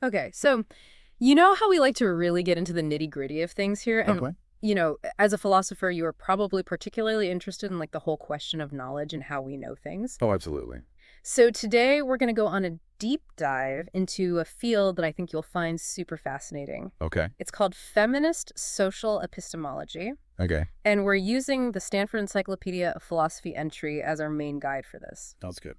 Okay, so you know how we like to really get into the nitty-gritty of things here? And, Okay. as a philosopher, you are probably particularly interested in like the whole question of knowledge and how we know things. Oh, absolutely. So today we're going to go on a deep dive into a field that I think you'll find super fascinating. Okay. It's called Feminist Social Epistemology, Okay. and we're using the Stanford Encyclopedia of Philosophy entry as our main guide for this. That's good.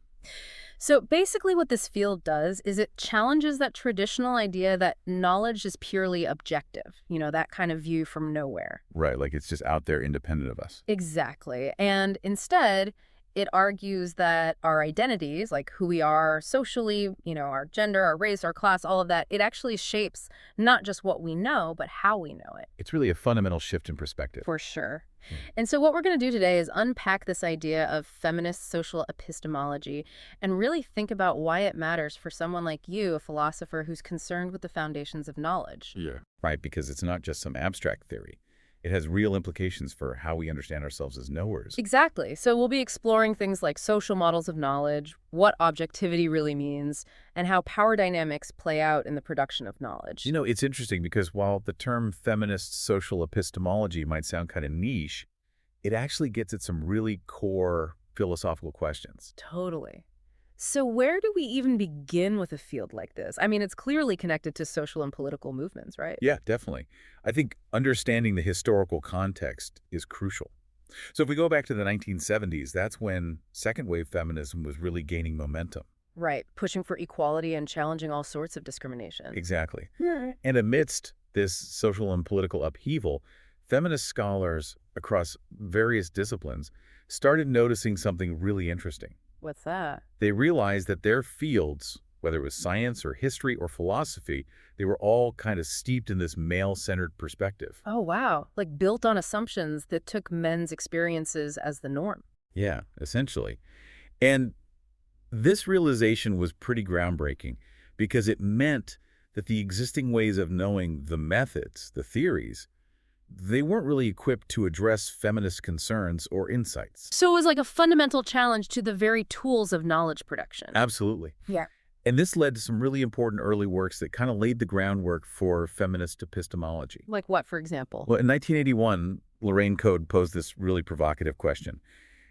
So basically what this field does is it challenges that traditional idea that knowledge is purely objective, that kind of view from nowhere. Right. Like it's just out there independent of us. Exactly. And instead, it argues that our identities, like who we are socially, our gender, our race, our class, all of that, it actually shapes not just what we know, but how we know it. It's really a fundamental shift in perspective. For sure. Yeah. And so what we're going to do today is unpack this idea of feminist social epistemology and really think about why it matters for someone like you, a philosopher who's concerned with the foundations of knowledge. Yeah. Right. Because it's not just some abstract theory. It has real implications for how we understand ourselves as knowers. Exactly. So we'll be exploring things like social models of knowledge, what objectivity really means, and how power dynamics play out in the production of knowledge. It's interesting because while the term feminist social epistemology might sound kind of niche, it actually gets at some really core philosophical questions. Totally. So where do we even begin with a field like this? I mean, it's clearly connected to social and political movements, right? Yeah, definitely. I think understanding the historical context is crucial. So if we go back to the 1970s, that's when second wave feminism was really gaining momentum. Right, pushing for equality and challenging all sorts of discrimination. Exactly. Yeah. And amidst this social and political upheaval, feminist scholars across various disciplines started noticing something really interesting. What's that? They realized that their fields, whether it was science or history or philosophy, they were all kind of steeped in this male-centered perspective. Oh, wow. Like built on assumptions that took men's experiences as the norm. Yeah, essentially. And this realization was pretty groundbreaking because it meant that the existing ways of knowing, the methods, the theories, they weren't really equipped to address feminist concerns or insights. So it was like a fundamental challenge to the very tools of knowledge production. Absolutely. Yeah. And this led to some really important early works that kind of laid the groundwork for feminist epistemology. Like what, for example? Well, in 1981, Lorraine Code posed this really provocative question.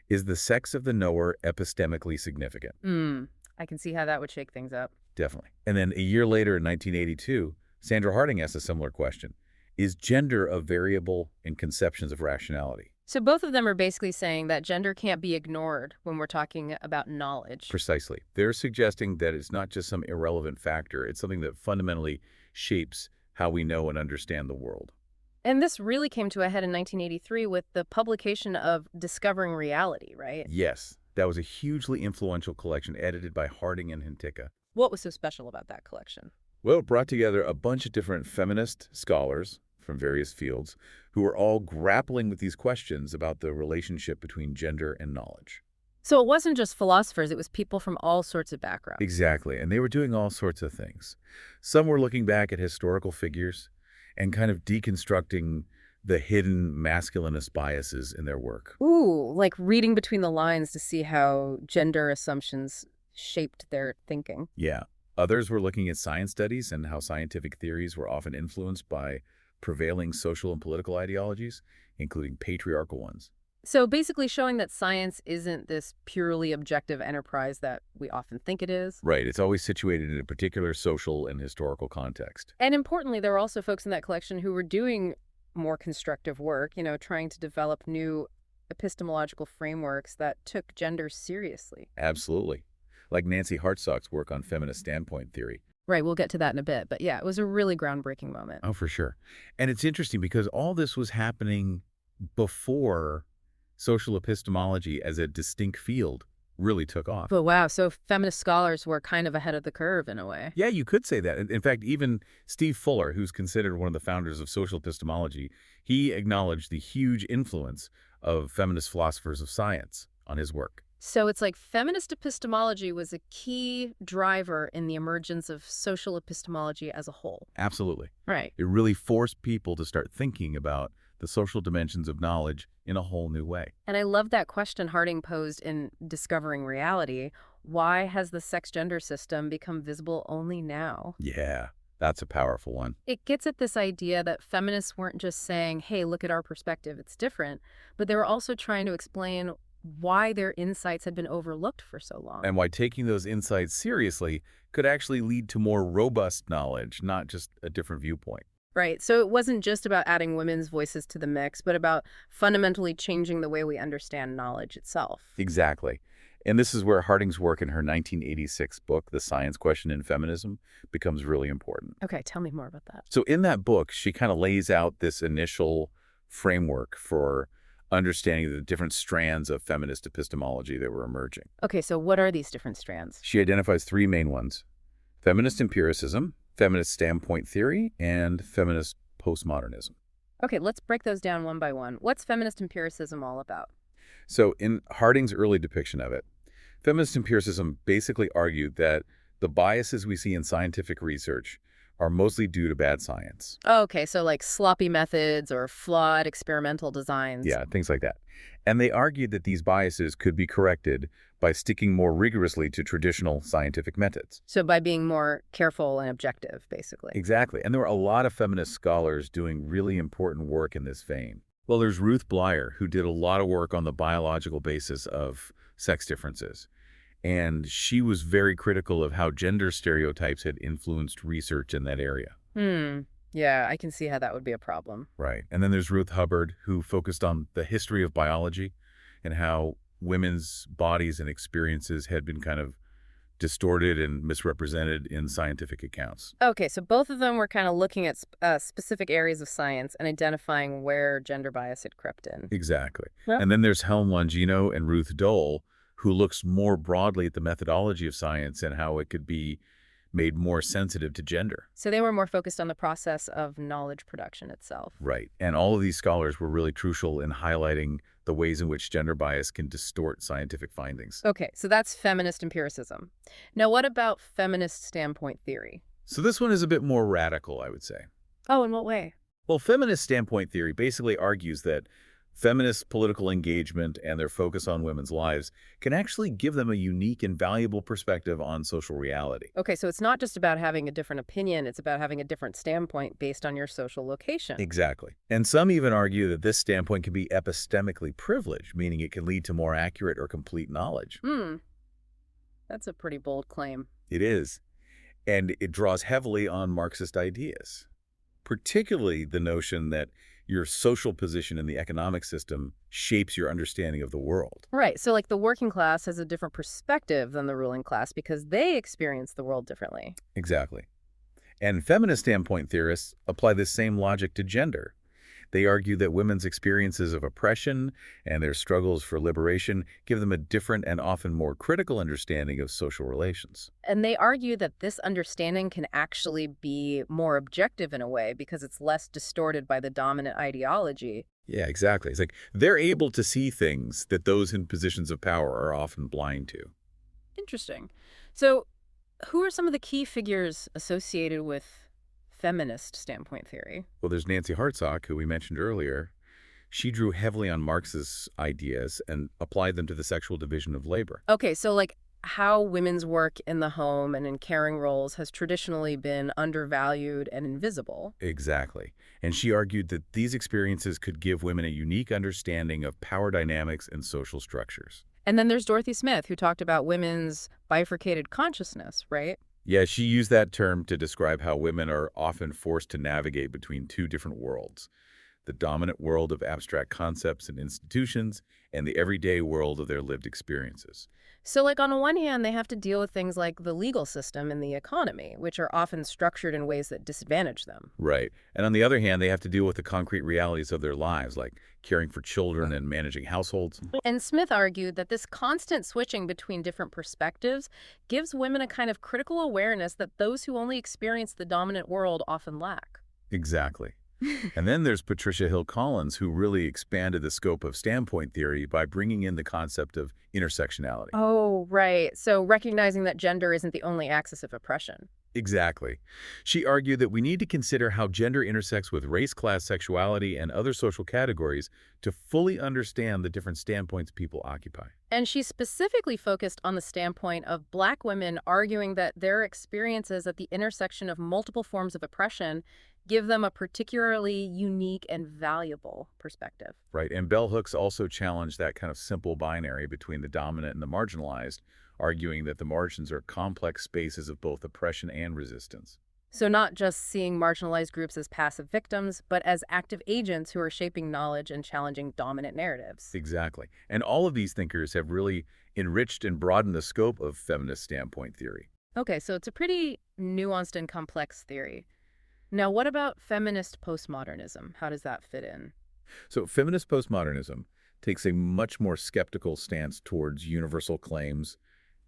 Is the sex of the knower epistemically significant? I can see how that would shake things up. Definitely. And then a year later, in 1982, Sandra Harding asked a similar question. Is gender a variable in conceptions of rationality? So both of them are basically saying that gender can't be ignored when we're talking about knowledge. Precisely. They're suggesting that it's not just some irrelevant factor. It's something that fundamentally shapes how we know and understand the world. And this really came to a head in 1983 with the publication of Discovering Reality, right? Yes, that was a hugely influential collection edited by Harding and Hinticka. What was so special about that collection? Well, it brought together a bunch of different feminist scholars from various fields who were all grappling with these questions about the relationship between gender and knowledge. So it wasn't just philosophers, it was people from all sorts of backgrounds. Exactly, and they were doing all sorts of things. Some were looking back at historical figures and kind of deconstructing the hidden masculinist biases in their work. Ooh, like reading between the lines to see how gender assumptions shaped their thinking. Yeah. Others were looking at science studies and how scientific theories were often influenced by prevailing social and political ideologies, including patriarchal ones. So basically showing that science isn't this purely objective enterprise that we often think it is. Right. It's always situated in a particular social and historical context. And importantly, there were also folks in that collection who were doing more constructive work, trying to develop new epistemological frameworks that took gender seriously. Absolutely. Like Nancy Hartsock's work on feminist standpoint theory. Right, we'll get to that in a bit. But yeah, it was a really groundbreaking moment. Oh, for sure. And it's interesting because all this was happening before social epistemology as a distinct field really took off. But wow, so feminist scholars were kind of ahead of the curve in a way. Yeah, you could say that. In fact, even Steve Fuller, who's considered one of the founders of social epistemology, he acknowledged the huge influence of feminist philosophers of science on his work. So it's like feminist epistemology was a key driver in the emergence of social epistemology as a whole. Absolutely. Right. It really forced people to start thinking about the social dimensions of knowledge in a whole new way. And I love that question Harding posed in Discovering Reality. Why has the sex-gender system become visible only now? Yeah, that's a powerful one. It gets at this idea that feminists weren't just saying, hey, look at our perspective, it's different, but they were also trying to explain why their insights had been overlooked for so long. And why taking those insights seriously could actually lead to more robust knowledge, not just a different viewpoint. Right. So it wasn't just about adding women's voices to the mix, but about fundamentally changing the way we understand knowledge itself. Exactly. And this is where Harding's work in her 1986 book, The Science Question in Feminism, becomes really important. Okay, tell me more about that. So in that book, she kind of lays out this initial framework for understanding the different strands of feminist epistemology that were emerging. Okay, so what are these different strands? She identifies three main ones: feminist empiricism, feminist standpoint theory, and feminist postmodernism. Okay, let's break those down one by one. What's feminist empiricism all about? So in Harding's early depiction of it, feminist empiricism basically argued that the biases we see in scientific research are mostly due to bad science. Oh, okay, so like sloppy methods or flawed experimental designs. Yeah, things like that. And they argued that these biases could be corrected by sticking more rigorously to traditional scientific methods. So by being more careful and objective, basically. Exactly. And there were a lot of feminist scholars doing really important work in this vein. Well, there's Ruth Blyer, who did a lot of work on the biological basis of sex differences. And she was very critical of how gender stereotypes had influenced research in that area. Yeah, I can see how that would be a problem. Right. And then there's Ruth Hubbard, who focused on the history of biology and how women's bodies and experiences had been kind of distorted and misrepresented in scientific accounts. Okay, so both of them were kind of looking at specific areas of science and identifying where gender bias had crept in. Exactly. Yep. And then there's Helen Longino and Ruth Dole, who looks more broadly at the methodology of science and how it could be made more sensitive to gender. So they were more focused on the process of knowledge production itself. Right. And all of these scholars were really crucial in highlighting the ways in which gender bias can distort scientific findings. Okay, so that's feminist empiricism. Now, what about feminist standpoint theory? So this one is a bit more radical, I would say. Oh, in what way? Well, feminist standpoint theory basically argues that feminist political engagement and their focus on women's lives can actually give them a unique and valuable perspective on social reality. Okay, so it's not just about having a different opinion, it's about having a different standpoint based on your social location. Exactly. And some even argue that this standpoint can be epistemically privileged, meaning it can lead to more accurate or complete knowledge. That's a pretty bold claim. It is. And it draws heavily on Marxist ideas, particularly the notion that your social position in the economic system shapes your understanding of the world. Right, so like the working class has a different perspective than the ruling class because they experience the world differently. Exactly. And feminist standpoint theorists apply this same logic to gender. They argue that women's experiences of oppression and their struggles for liberation give them a different and often more critical understanding of social relations. And they argue that this understanding can actually be more objective in a way because it's less distorted by the dominant ideology. Yeah, exactly. It's like they're able to see things that those in positions of power are often blind to. Interesting. So who are some of the key figures associated with feminist standpoint theory? Well, there's Nancy Hartsock, who we mentioned earlier. She drew heavily on Marx's ideas and applied them to the sexual division of labor. Okay, so like how women's work in the home and in caring roles has traditionally been undervalued and invisible. Exactly. And she argued that these experiences could give women a unique understanding of power dynamics and social structures. And then there's Dorothy Smith, who talked about women's bifurcated consciousness, right? Yeah, she used that term to describe how women are often forced to navigate between two different worlds: the dominant world of abstract concepts and institutions, and the everyday world of their lived experiences. So like on the one hand, they have to deal with things like the legal system and the economy, which are often structured in ways that disadvantage them. Right. And on the other hand, they have to deal with the concrete realities of their lives, like caring for children and managing households. And Smith argued that this constant switching between different perspectives gives women a kind of critical awareness that those who only experience the dominant world often lack. Exactly. And then there's Patricia Hill Collins, who really expanded the scope of standpoint theory by bringing in the concept of intersectionality. Oh, right. So recognizing that gender isn't the only axis of oppression. Exactly. She argued that we need to consider how gender intersects with race, class, sexuality, and other social categories to fully understand the different standpoints people occupy. And she specifically focused on the standpoint of Black women arguing that their experiences at the intersection of multiple forms of oppression give them a particularly unique and valuable perspective. Right, and bell hooks also challenged that kind of simple binary between the dominant and the marginalized, arguing that the margins are complex spaces of both oppression and resistance. So not just seeing marginalized groups as passive victims, but as active agents who are shaping knowledge and challenging dominant narratives. Exactly. And all of these thinkers have really enriched and broadened the scope of feminist standpoint theory. Okay, so it's a pretty nuanced and complex theory. Now, what about feminist postmodernism? How does that fit in? So feminist postmodernism takes a much more skeptical stance towards universal claims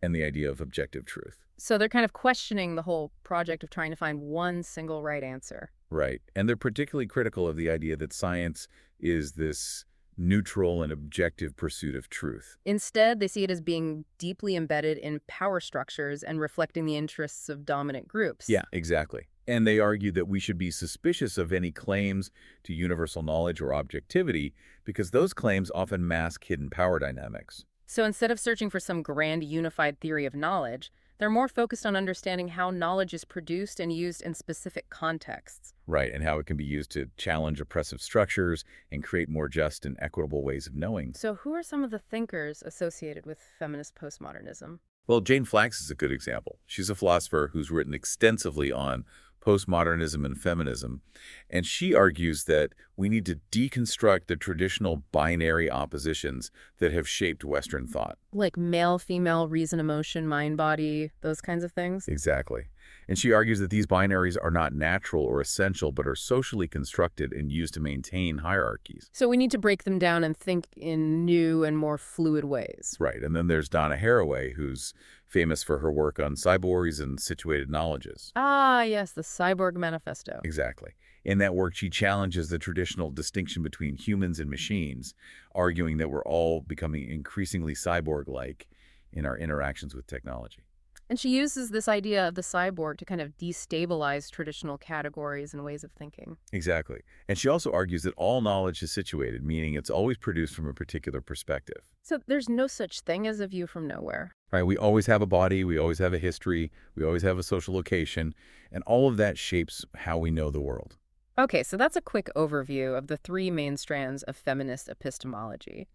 and the idea of objective truth. So they're kind of questioning the whole project of trying to find one single right answer. Right. And they're particularly critical of the idea that science is this neutral and objective pursuit of truth. Instead, they see it as being deeply embedded in power structures and reflecting the interests of dominant groups. Yeah, exactly. And they argue that we should be suspicious of any claims to universal knowledge or objectivity because those claims often mask hidden power dynamics. So instead of searching for some grand unified theory of knowledge, they're more focused on understanding how knowledge is produced and used in specific contexts. Right, and how it can be used to challenge oppressive structures and create more just and equitable ways of knowing. So who are some of the thinkers associated with feminist postmodernism? Well, Jane Flax is a good example. She's a philosopher who's written extensively on postmodernism and feminism, and she argues that we need to deconstruct the traditional binary oppositions that have shaped Western thought. Like male, female, reason, emotion, mind, body, those kinds of things? Exactly. And she argues that these binaries are not natural or essential, but are socially constructed and used to maintain hierarchies. So we need to break them down and think in new and more fluid ways. Right. And then there's Donna Haraway, who's famous for her work on cyborgs and situated knowledges. Ah, yes, the Cyborg Manifesto. Exactly. In that work, she challenges the traditional distinction between humans and machines, arguing that we're all becoming increasingly cyborg-like in our interactions with technology. And she uses this idea of the cyborg to kind of destabilize traditional categories and ways of thinking. Exactly. And she also argues that all knowledge is situated, meaning it's always produced from a particular perspective. So there's no such thing as a view from nowhere. Right? We always have a body, we always have a history, we always have a social location, and all of that shapes how we know the world. Okay, so that's a quick overview of the three main strands of feminist epistemology.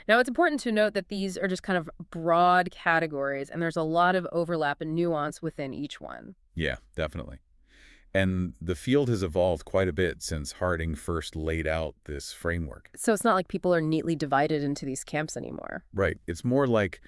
Now, it's important to note that these are just kind of broad categories, and there's a lot of overlap and nuance within each one. Yeah, definitely. And the field has evolved quite a bit since Harding first laid out this framework. So it's not like people are neatly divided into these camps anymore. Right. It's more like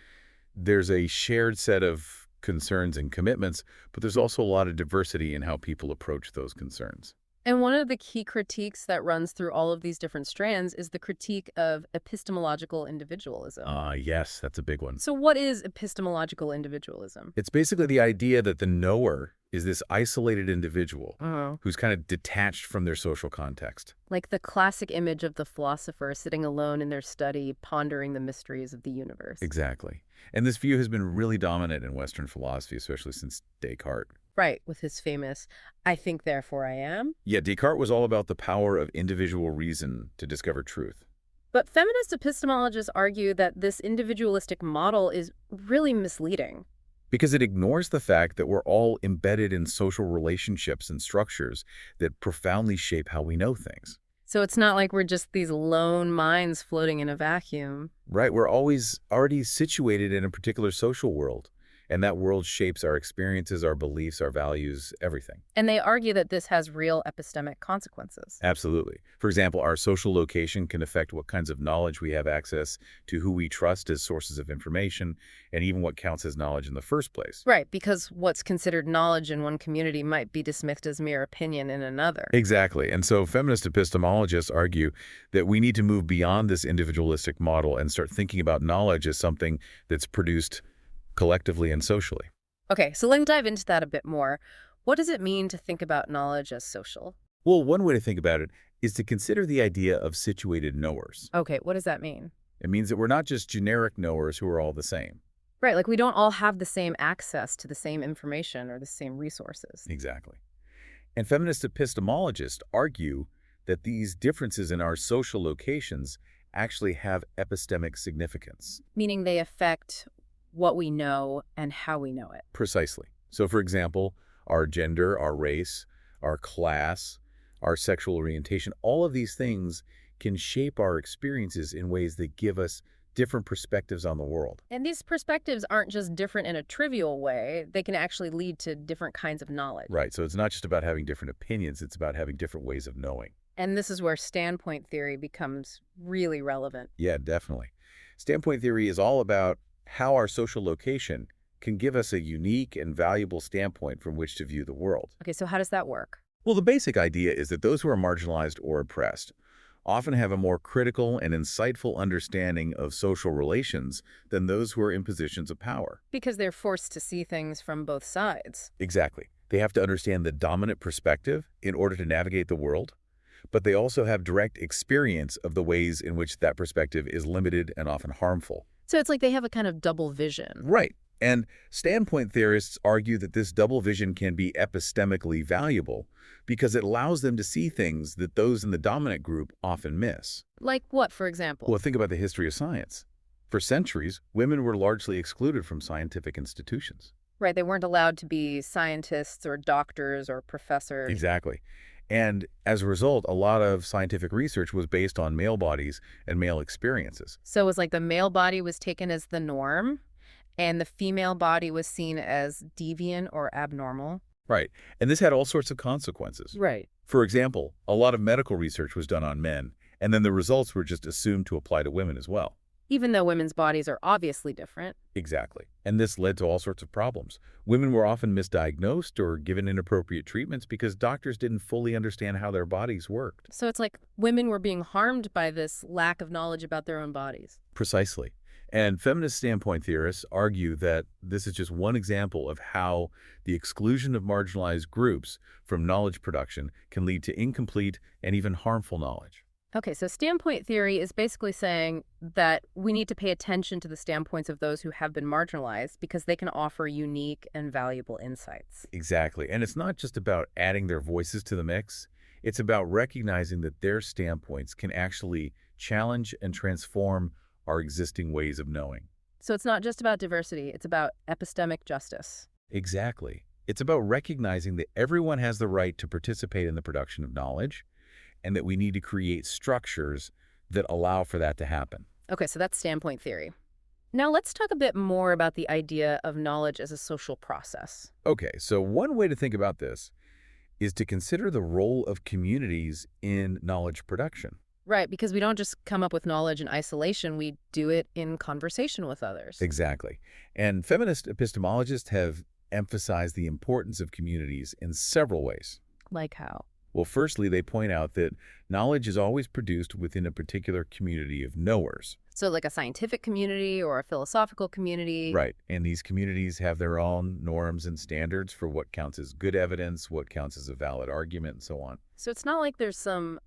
there's a shared set of concerns and commitments, but there's also a lot of diversity in how people approach those concerns. And one of the key critiques that runs through all of these different strands is the critique of epistemological individualism. Yes, that's a big one. So what is epistemological individualism? It's basically the idea that the knower is this isolated individual who's kind of detached from their social context. Like the classic image of the philosopher sitting alone in their study, pondering the mysteries of the universe. Exactly. And this view has been really dominant in Western philosophy, especially since Descartes. Right, with his famous, I think, therefore I am. Yeah, Descartes was all about the power of individual reason to discover truth. But feminist epistemologists argue that this individualistic model is really misleading. Because it ignores the fact that we're all embedded in social relationships and structures that profoundly shape how we know things. So it's not like we're just these lone minds floating in a vacuum. Right, we're always already situated in a particular social world. And that world shapes our experiences, our beliefs, our values, everything. And they argue that this has real epistemic consequences. Absolutely. For example, our social location can affect what kinds of knowledge we have access to, who we trust as sources of information, and even what counts as knowledge in the first place. Right, because what's considered knowledge in one community might be dismissed as mere opinion in another. Exactly. And so feminist epistemologists argue that we need to move beyond this individualistic model and start thinking about knowledge as something that's produced collectively and socially. Okay, so let's dive into that a bit more. What does it mean to think about knowledge as social? Well, one way to think about it is to consider the idea of situated knowers. Okay, what does that mean? It means that we're not just generic knowers who are all the same. Right, like we don't all have the same access to the same information or the same resources. Exactly. And feminist epistemologists argue that these differences in our social locations actually have epistemic significance. Meaning they affect what we know and how we know it. Precisely. So, for example, our gender, our race, our class, our sexual orientation, all of these things can shape our experiences in ways that give us different perspectives on the world. And these perspectives aren't just different in a trivial way, they can actually lead to different kinds of knowledge. Right. So it's not just about having different opinions, it's about having different ways of knowing. And this is where standpoint theory becomes really relevant. Yeah, definitely. Standpoint theory is all about how our social location can give us a unique and valuable standpoint from which to view the world. Okay, so how does that work? Well, the basic idea is that those who are marginalized or oppressed often have a more critical and insightful understanding of social relations than those who are in positions of power. Because they're forced to see things from both sides. Exactly. They have to understand the dominant perspective in order to navigate the world, but they also have direct experience of the ways in which that perspective is limited and often harmful. So it's like they have a kind of double vision. Right. And standpoint theorists argue that this double vision can be epistemically valuable because it allows them to see things that those in the dominant group often miss. Like what, for example? Well, think about the history of science. For centuries, women were largely excluded from scientific institutions. Right, they weren't allowed to be scientists or doctors or professors. Exactly. And as a result, a lot of scientific research was based on male bodies and male experiences. So it was like the male body was taken as the norm, and the female body was seen as deviant or abnormal. Right. And this had all sorts of consequences. Right. For example, a lot of medical research was done on men, and then the results were just assumed to apply to women as well. Even though women's bodies are obviously different. Exactly. And this led to all sorts of problems. Women were often misdiagnosed or given inappropriate treatments because doctors didn't fully understand how their bodies worked. So it's like women were being harmed by this lack of knowledge about their own bodies. Precisely. And feminist standpoint theorists argue that this is just one example of how the exclusion of marginalized groups from knowledge production can lead to incomplete and even harmful knowledge. Okay, so standpoint theory is basically saying that we need to pay attention to the standpoints of those who have been marginalized because they can offer unique and valuable insights. Exactly. And it's not just about adding their voices to the mix. It's about recognizing that their standpoints can actually challenge and transform our existing ways of knowing. So it's not just about diversity, it's about epistemic justice. Exactly. It's about recognizing that everyone has the right to participate in the production of knowledge, and that we need to create structures that allow for that to happen. Okay, so that's standpoint theory. Now let's talk a bit more about the idea of knowledge as a social process. Okay, so one way to think about this is to consider the role of communities in knowledge production. Right, because we don't just come up with knowledge in isolation, we do it in conversation with others. Exactly. And feminist epistemologists have emphasized the importance of communities in several ways. Like how? Well, firstly, they point out that knowledge is always produced within a particular community of knowers. So like a scientific community or a philosophical community. Right. And these communities have their own norms and standards for what counts as good evidence, what counts as a valid argument, and so on. So it's not like there's some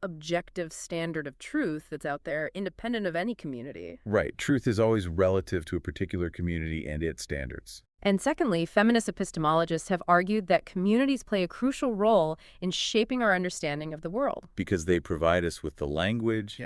objective standard of truth that's out there independent of any community. Right. Truth is always relative to a particular community and its standards. And secondly, feminist epistemologists have argued that communities play a crucial role in shaping our understanding of the world. Because they provide us with the language,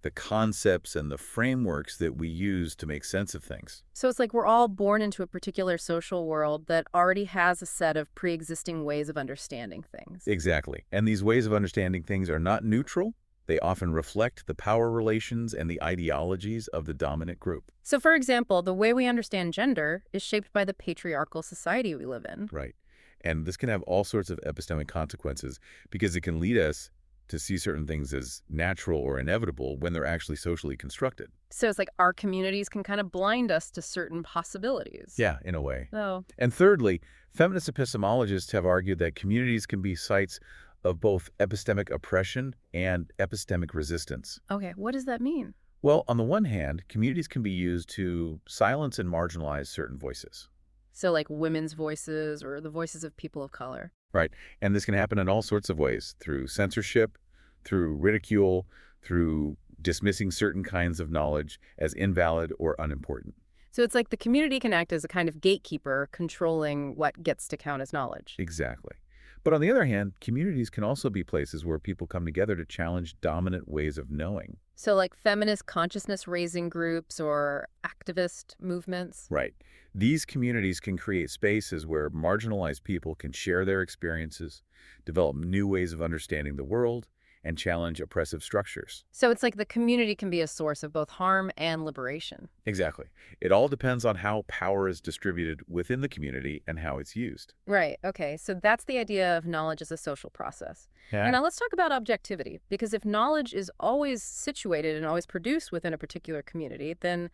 the concepts, and the frameworks that we use to make sense of things. So it's like we're all born into a particular social world that already has a set of pre-existing ways of understanding things. Exactly. And these ways of understanding things are not neutral. They often reflect the power relations and the ideologies of the dominant group. So, for example, the way we understand gender is shaped by the patriarchal society we live in. Right. And this can have all sorts of epistemic consequences because it can lead us to see certain things as natural or inevitable when they're actually socially constructed. So it's like our communities can kind of blind us to certain possibilities. Yeah, in a way. Oh. And thirdly, feminist epistemologists have argued that communities can be sites of both epistemic oppression and epistemic resistance. Okay, what does that mean? Well, on the one hand, communities can be used to silence and marginalize certain voices. So like women's voices or the voices of people of color. Right. And this can happen in all sorts of ways, through censorship, through ridicule, through dismissing certain kinds of knowledge as invalid or unimportant. So it's like the community can act as a kind of gatekeeper controlling what gets to count as knowledge. Exactly. But on the other hand, communities can also be places where people come together to challenge dominant ways of knowing. So like feminist consciousness-raising groups or activist movements. Right. These communities can create spaces where marginalized people can share their experiences, develop new ways of understanding the world, and challenge oppressive structures. So it's like the community can be a source of both harm and liberation. Exactly. It all depends on how power is distributed within the community and how it's used. Right. Okay. So that's the idea of knowledge as a social process. And Yeah. now let's talk about objectivity, because if knowledge is always situated and always produced within a particular community, then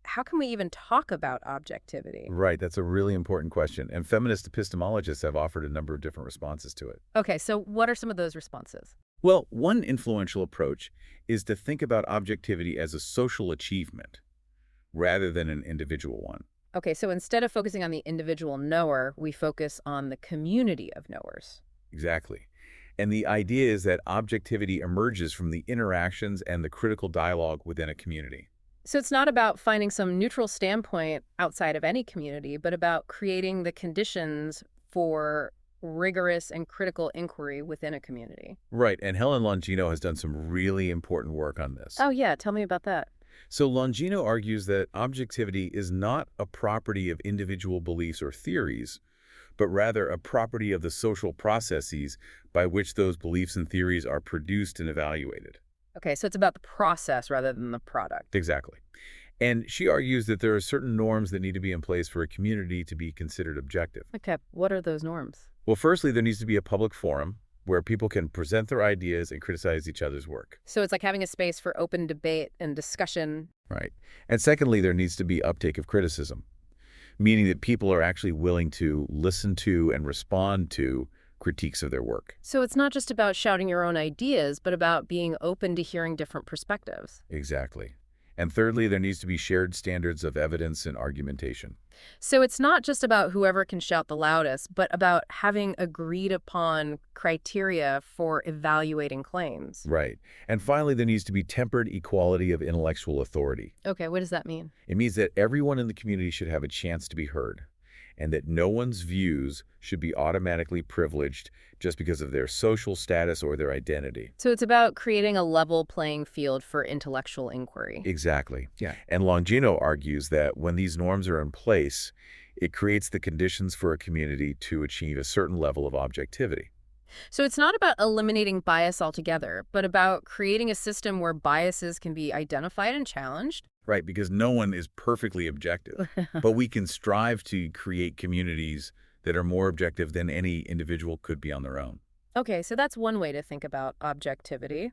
how can we even talk about objectivity? Right. That's a really important question. And feminist epistemologists have offered a number of different responses to it. Okay. So what are some of those responses? Well, one influential approach is to think about objectivity as a social achievement rather than an individual one. Okay. So instead of focusing on the individual knower, we focus on the community of knowers. Exactly. And the idea is that objectivity emerges from the interactions and the critical dialogue within a community. So it's not about finding some neutral standpoint outside of any community, but about creating the conditions for rigorous and critical inquiry within a community. Right, and Helen Longino has done some really important work on this. Oh, yeah. Tell me about that. So Longino argues that objectivity is not a property of individual beliefs or theories, but rather a property of the social processes by which those beliefs and theories are produced and evaluated. Okay, so it's about the process rather than the product. Exactly. And she argues that there are certain norms that need to be in place for a community to be considered objective. Okay, what are those norms? Well, firstly, there needs to be a public forum where people can present their ideas and criticize each other's work. So it's like having a space for open debate and discussion. Right. And secondly, there needs to be uptake of criticism, meaning that people are actually willing to listen to and respond to critiques of their work. So it's not just about shouting your own ideas, but about being open to hearing different perspectives. Exactly. And thirdly, there needs to be shared standards of evidence and argumentation. So it's not just about whoever can shout the loudest, but about having agreed upon criteria for evaluating claims. Right. And finally, there needs to be tempered equality of intellectual authority. Okay, what does that mean? It means that everyone in the community should have a chance to be heard, and that no one's views should be automatically privileged just because of their social status or their identity. So it's about creating a level playing field for intellectual inquiry. Exactly. Yeah. And Longino argues that when these norms are in place, it creates the conditions for a community to achieve a certain level of objectivity. So it's not about eliminating bias altogether, but about creating a system where biases can be identified and challenged. Right, because no one is perfectly objective, but we can strive to create communities that are more objective than any individual could be on their own. Okay, so that's one way to think about objectivity.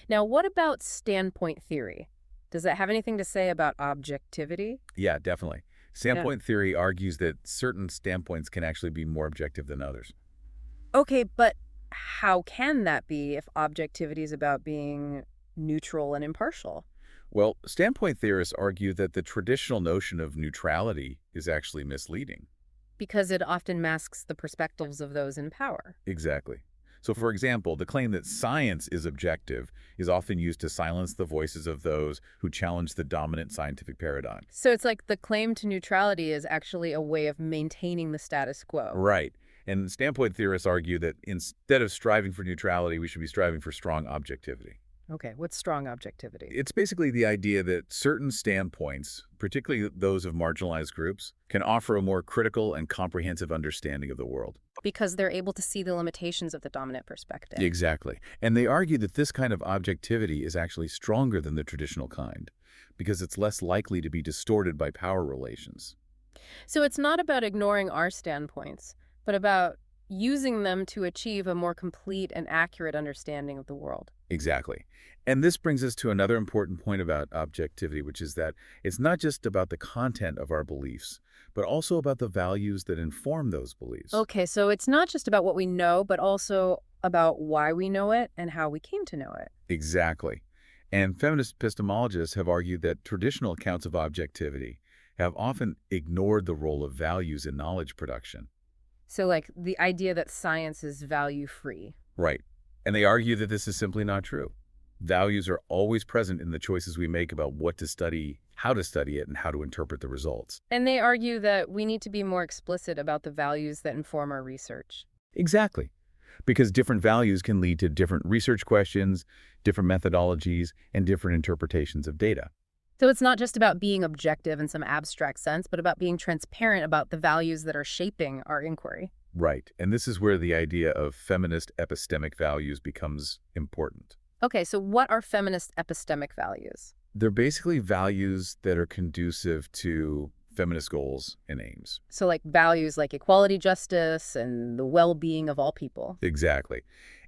Now, what about standpoint theory? Does that have anything to say about objectivity? Yeah, definitely. Standpoint theory argues that certain standpoints can actually be more objective than others. Okay, but how can that be if objectivity is about being neutral and impartial? Well, standpoint theorists argue that the traditional notion of neutrality is actually misleading. Because it often masks the perspectives of those in power. Exactly. So, for example, the claim that science is objective is often used to silence the voices of those who challenge the dominant scientific paradigm. So it's like the claim to neutrality is actually a way of maintaining the status quo. Right. And standpoint theorists argue that instead of striving for neutrality, we should be striving for strong objectivity. Okay, what's strong objectivity? It's basically the idea that certain standpoints, particularly those of marginalized groups, can offer a more critical and comprehensive understanding of the world. Because they're able to see the limitations of the dominant perspective. Exactly. And they argue that this kind of objectivity is actually stronger than the traditional kind, because it's less likely to be distorted by power relations. So it's not about ignoring our standpoints, but about using them to achieve a more complete and accurate understanding of the world. Exactly. And this brings us to another important point about objectivity, which is that it's not just about the content of our beliefs, but also about the values that inform those beliefs. Okay, so it's not just about what we know, but also about why we know it and how we came to know it. Exactly. And feminist epistemologists have argued that traditional accounts of objectivity have often ignored the role of values in knowledge production. So like the idea that science is value-free. Right. And they argue that this is simply not true. Values are always present in the choices we make about what to study, how to study it and how to interpret the results. And they argue that we need to be more explicit about the values that inform our research. Exactly. Because different values can lead to different research questions, different methodologies, and different interpretations of data. So it's not just about being objective in some abstract sense, but about being transparent about the values that are shaping our inquiry. Right. And this is where the idea of feminist epistemic values becomes important. Okay, so what are feminist epistemic values? They're basically values that are conducive to feminist goals and aims. So like values like equality, justice, and the well-being of all people. Exactly.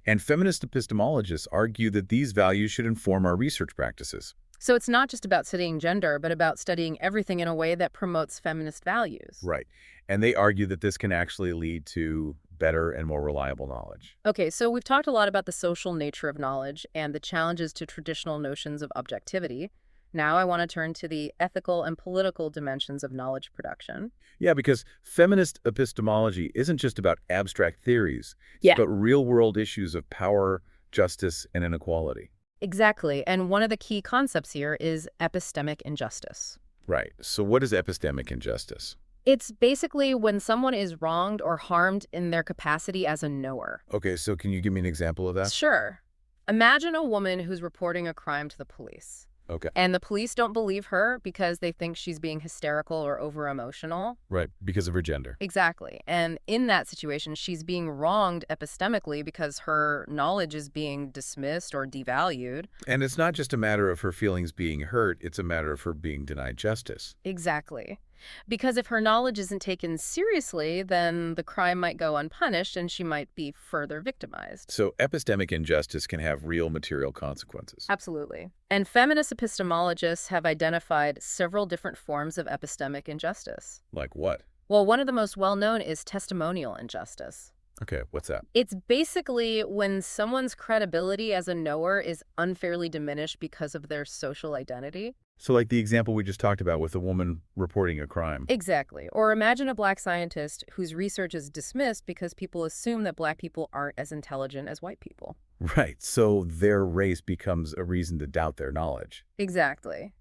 And feminist epistemologists argue that these values should inform our research practices. So it's not just about studying gender, but about studying everything in a way that promotes feminist values. Right. And they argue that this can actually lead to better and more reliable knowledge. Okay, so we've talked a lot about the social nature of knowledge and the challenges to traditional notions of objectivity. Now I want to turn to the ethical and political dimensions of knowledge production. Yeah, because feminist epistemology isn't just about abstract theories. It's Yeah. about real-world issues of power, justice, and inequality. Exactly, and one of the key concepts here is epistemic injustice. Right. So what is epistemic injustice? It's basically when someone is wronged or harmed in their capacity as a knower. Okay, so can you give me an example of that? Sure. Imagine a woman who's reporting a crime to the police. Okay. And the police don't believe her because they think she's being hysterical or over-emotional. Right, because of her gender. Exactly. And in that situation, she's being wronged epistemically because her knowledge is being dismissed or devalued. And it's not just a matter of her feelings being hurt, it's a matter of her being denied justice. Exactly. Because if her knowledge isn't taken seriously, then the crime might go unpunished and she might be further victimized. So epistemic injustice can have real material consequences. Absolutely. And feminist epistemologists have identified several different forms of epistemic injustice. Like what? Well, one of the most well-known is testimonial injustice. Okay, what's that? It's basically when someone's credibility as a knower is unfairly diminished because of their social identity. So like the example we just talked about with a woman reporting a crime. Exactly. Or imagine a black scientist whose research is dismissed because people assume that black people aren't as intelligent as white people. Right, so their race becomes a reason to doubt their knowledge. Exactly.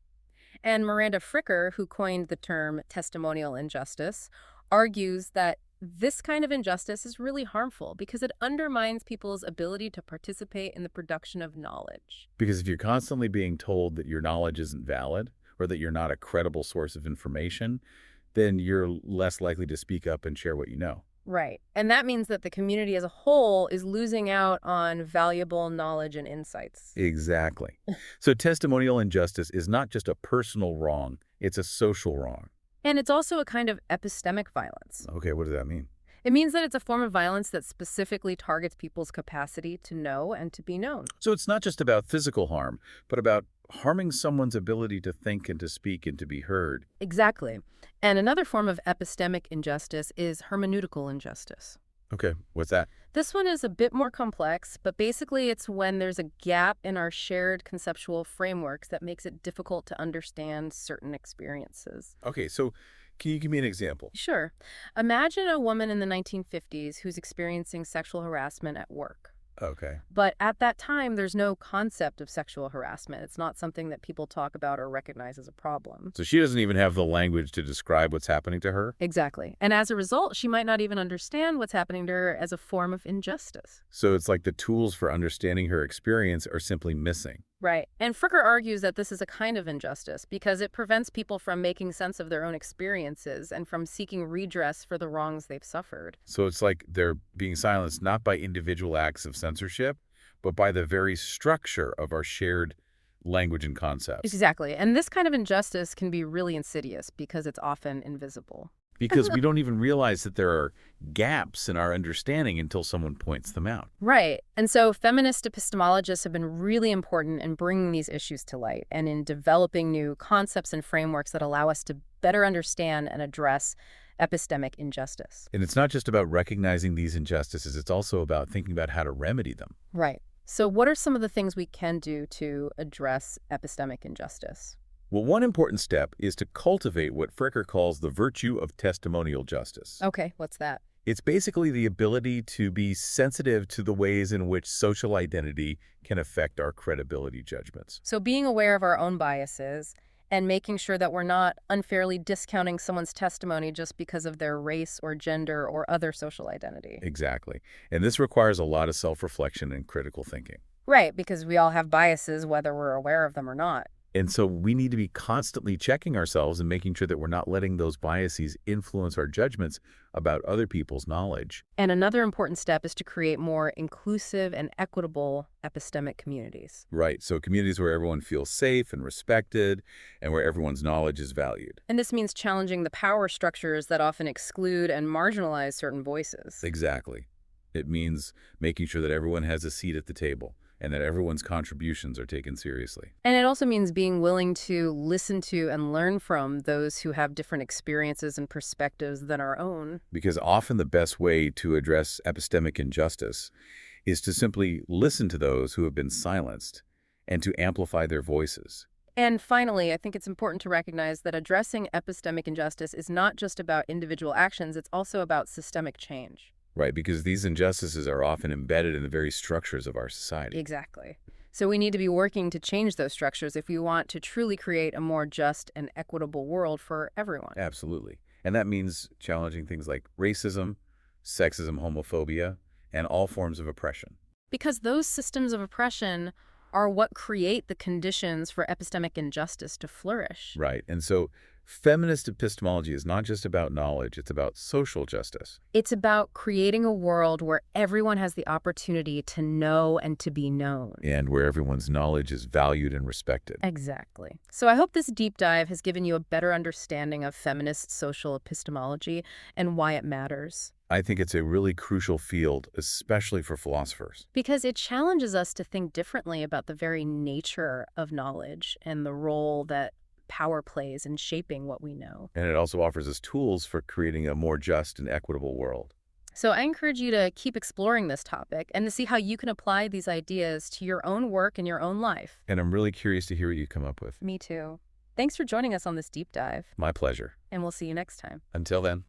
And Miranda Fricker, who coined the term testimonial injustice, argues that this kind of injustice is really harmful because it undermines people's ability to participate in the production of knowledge. Because if you're constantly being told that your knowledge isn't valid or that you're not a credible source of information, then you're less likely to speak up and share what you know. Right. And that means that the community as a whole is losing out on valuable knowledge and insights. Exactly. So testimonial injustice is not just a personal wrong, it's a social wrong. And it's also a kind of epistemic violence. Okay, what does that mean? It means that it's a form of violence that specifically targets people's capacity to know and to be known. So it's not just about physical harm, but about harming someone's ability to think and to speak and to be heard. Exactly. And another form of epistemic injustice is hermeneutical injustice. Okay, what's that? This one is a bit more complex, but basically it's when there's a gap in our shared conceptual frameworks that makes it difficult to understand certain experiences. Okay, so can you give me an example? Sure. Imagine a woman in the 1950s who's experiencing sexual harassment at work. Okay. But at that time, there's no concept of sexual harassment. It's not something that people talk about or recognize as a problem. So she doesn't even have the language to describe what's happening to her? Exactly. And as a result, she might not even understand what's happening to her as a form of injustice. So it's like the tools for understanding her experience are simply missing. Right. And Fricker argues that this is a kind of injustice because it prevents people from making sense of their own experiences and from seeking redress for the wrongs they've suffered. So it's like they're being silenced not by individual acts of censorship, but by the very structure of our shared language and concepts. Exactly. And this kind of injustice can be really insidious because it's often invisible. Because we don't even realize that there are gaps in our understanding until someone points them out. Right. And so feminist epistemologists have been really important in bringing these issues to light and in developing new concepts and frameworks that allow us to better understand and address epistemic injustice. And it's not just about recognizing these injustices, it's also about thinking about how to remedy them. Right. So what are some of the things we can do to address epistemic injustice? Well, one important step is to cultivate what Fricker calls the virtue of testimonial justice. Okay, what's that? It's basically the ability to be sensitive to the ways in which social identity can affect our credibility judgments. So being aware of our own biases And making sure that we're not unfairly discounting someone's testimony just because of their race or gender or other social identity. Exactly. And this requires a lot of self-reflection and critical thinking. Right, because we all have biases whether we're aware of them or not. And so we need to be constantly checking ourselves and making sure that we're not letting those biases influence our judgments about other people's knowledge. And another important step is to create more inclusive and equitable epistemic communities. Right. So communities where everyone feels safe and respected and where everyone's knowledge is valued. And this means challenging the power structures that often exclude and marginalize certain voices. Exactly. It means making sure that everyone has a seat at the table and that everyone's contributions are taken seriously. And it also means being willing to listen to and learn from those who have different experiences and perspectives than our own. Because often the best way to address epistemic injustice is to simply listen to those who have been silenced and to amplify their voices. And finally, I think it's important to recognize that addressing epistemic injustice is not just about individual actions, it's also about systemic change. Right, because these injustices are often embedded in the very structures of our society. Exactly. So we need to be working to change those structures if we want to truly create a more just and equitable world for everyone. Absolutely. And that means challenging things like racism, sexism, homophobia, and all forms of oppression. Because those systems of oppression are what create the conditions for epistemic injustice to flourish. Right. And so feminist epistemology is not just about knowledge, it's about social justice. It's about creating a world where everyone has the opportunity to know and to be known. And where everyone's knowledge is valued and respected. Exactly. So I hope this deep dive has given you a better understanding of feminist social epistemology and why it matters. I think it's a really crucial field, especially for philosophers. Because it challenges us to think differently about the very nature of knowledge and the role that power plays in shaping what we know. And it also offers us tools for creating a more just and equitable world. So I encourage you to keep exploring this topic and to see how you can apply these ideas to your own work and your own life. And I'm really curious to hear what you come up with. Me too. Thanks for joining us on this deep dive, My pleasure. and we'll see you next time. Until then.